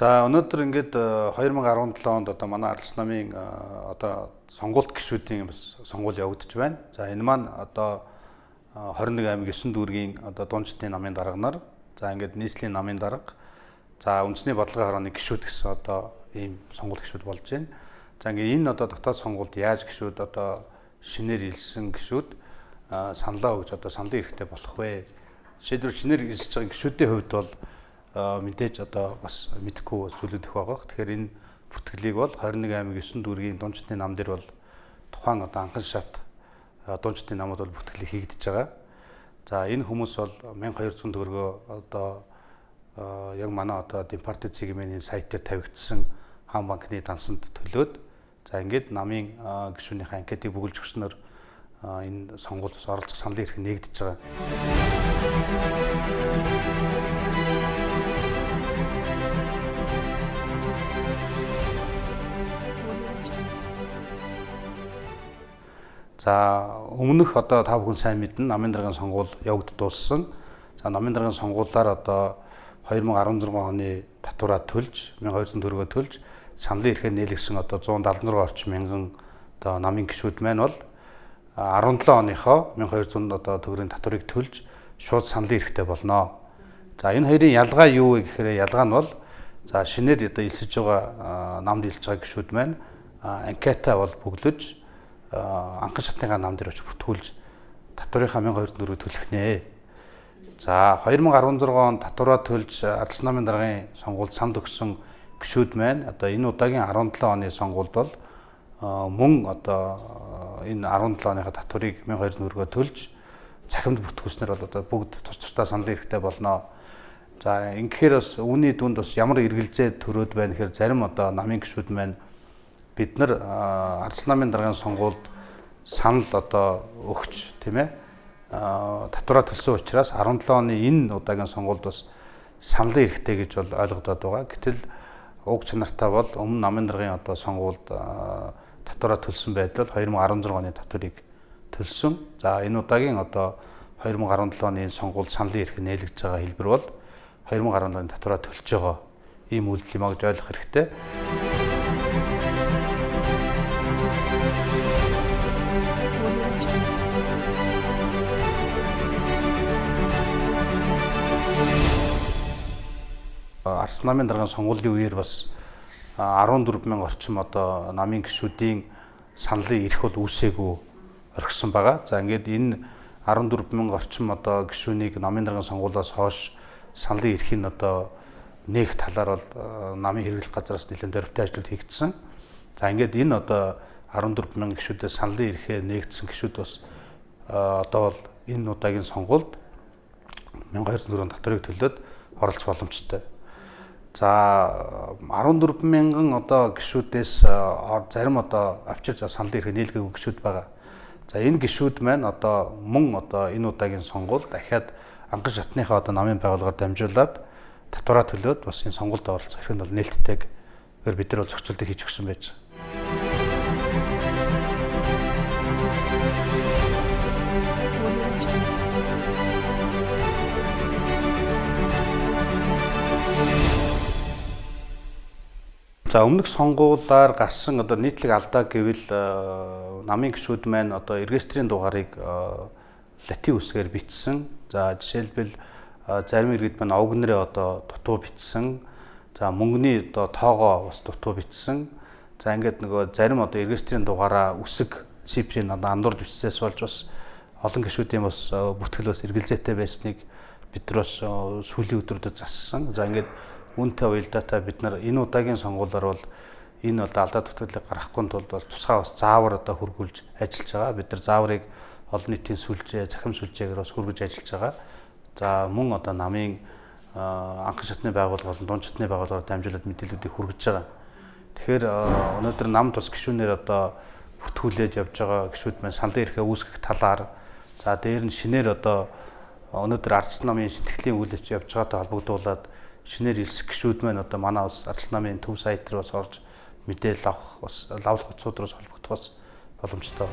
За өнөөдөр ингээд 2017 онд одоо манай Ардчилсан намын одоо сонгуульт гишүүдийн бас сонгуул явагдаж байна. За энэ маань одоо 21 аймаг 9 дүүргийн одоо дундчдын намын дарганаар за ингээд нийслэлийн намын дарга за үндэсний бодлогын хорооны гишүүд гэсэн одоо ийм сонгуул гишүүд болж байна. За ингээд энэ одоо дотоод сонгуульд яаж гишүүд одоо шинээр илсэн гишүүд саналаа өгж одоо саналын эрхтэй болох вэ? Жишээлбэл шинээр илсэж байгаа гишүүдийн хувьд бол мэдээж одоо бас мэдэхгүй зүйлүүд их байгаа. Тэгэхээр энэ бүртгэлийг бол 21 аймаг 9 дүүргийн дундчдын нам дээр бол тухайн одоо анхан шат дундчдын намууд бол бүртгэлийг хийгдэж байгаа. За энэ хүмүүс бол 1200 төгрөгөө одоо яг манай одоо Демпарти цэгийн сайт дээр тавигдсан хаан банкны дансанд төлөөд за ингээд намын гишүүнийхээ анкетыг бүгэлж өгснөөр энэ сонгуульд оролцох саналын эрх нээгдэж байгаа. За өмнөх одоо та бүхэн сайн мэднэ намын даргын сонгуул явагд дууссан. За намын даргын сонгуулиар одоо 2016 оны татвараа төлж 1200 төгрөгөө төлж саналын эрхээ нээлгсэн одоо 176 орчим мянган одоо намын гишүүд маань бол 17 оныхоо 1200 одоо төгрөгийн татварыг төлж шууд саналын эрхтэй болно. За энэ хоёрын ялгаа юу вэ гэхээр ялгаа нь бол за шинээр одоо илсэж байгаа намд илсэж байгаа гишүүд маань анкета бол бүглэж анхан шатныхаа нам дээр очиж бүртгүүлж татварынхаа 1200 төгрөг төлөх нэ. За 2016 онд татвараа төлж Ардчилсан намын даргын сонгуульд санал өгсөн гишүүд маань одоо энэ удаагийн 17 оны сонгуульд бол мөн одоо энэ 17 оныхаа татварыг 1200 төгрөгөөр төлж цахимд бүртгүүлснээр бол одоо бүгд тус тусдаа саналын эрхтэй болно. За ингэхээр бас үүний дүнд бас ямар эргэлзээ төрөөд байна гэхээр зарим одоо намын гишүүд маань бид нар Ардчилсан намын даргын сонгуульд санал одоо өгч тийм ээ татвараа төлсөн учраас 17 оны энэ удаагийн сонгуульд бас саналын эрхтэй гэж бол ойлгогдоод байгаа. Гэтэл уг чанартай бол өмнө намын даргын одоо сонгуульд татвараа төлсөн байдал 2016 оны татварыг төлсөн. За энэ удаагийн одоо 2017 оны энэ сонгуульд саналын эрх нээлгэж байгаа хэлбэр бол 2017 оны татвараа төлж байгаа ийм үйлдэл юм а гэж ойлгох хэрэгтэй. Ардчилсан намын даргын сонгуулийн үеэр бас 14,000 орчим одоо намын гишүүдийн саналын эрх бол үүсээгүй орхисон байгаа. За ингээд энэ 14,000 орчим одоо гишүүнийг намын даргын сонгуулиас хойш саналын эрхийн одоо нээх талаар бол намын хэрэглэх газраас нэлээд дөрвтэй ажил хийгдсэн. За ингээд энэ одоо 14,000 гишүүдээс саналын эрхээ нээгдсэн гишүүд бас одоо бол энэ удаагийн сонгуульд 1200 төгрөгийн татварыг төлөөд оролцох боломжтой. За 14,000 одоо гишүүдээс зарим одоо авчирч саналын эрхээ нээлгээгүй гишүүд байгаа. За энэ гишүүд маань одоо мөн одоо энэ удаагийн сонгуульд дахиад анхан шатныхаа одоо намын байгууллагаар дамжуулаад татвараа төлөөд бас энэ сонгуульд оролцох эрх нь бол нээлттэйг бид нар бол зохицуултыг хийж өгсөн байж. За өмнөх сонгуулиар гарсан одоо нийтлэг алдаа гэвэл намын гишүүд маань одоо регистрийн дугаарыг латин үсгээр бичсэн. За жишээлбэл зарим иргэд маань овг нэрээ одоо дутуу бичсэн. За мөнгөний одоо тоогоо бас дутуу бичсэн. За ингээд нөгөө зарим одоо регистрийн дугаараа үсэг цифрийг одоо андуурж бичсээс болж бас олон гишүүдийн бас бүртгэл бас эргэлзээтэй байсныг бид нар бас сүүлийн өдрүүдэд зассан. За ингээд үүнтэй уялдаатай бид нар энэ удаагийн сонгуулиар бол энэ одоо алдаа тутагдлыг гаргахгүй тулд бол тусгай бас заавар одоо хөргүүлж ажиллаж байгаа. Бид нар зааврыг олон нийтийн сүлжээ, захим сүлжээгээр бас хөргөж ажиллаж байгаа. За мөн одоо намын анхан шатны байгууллага болон дундчдны байгууллагаар дамжуулаад мэдээллүүдийг хүргэж байгаа. Тэгэхээр өнөөдөр нам тус гишүүнээр одоо бүртгүүлээд явж байгаа гишүүд маань саналын эрхээ үүсгэх талаар за дээр нь шинээр одоо өнөөдөр Ардчилсан намын сэтгэлийн үйл ажиллагаа явж байгаатай холбогдуулаад шинээр илсэх гишүүд маань одоо манай бас Ардчилсан намын төв сайт руу бас орж мэдээлэл авах бас лавлах утсууд руу холбогдох бас боломжтой.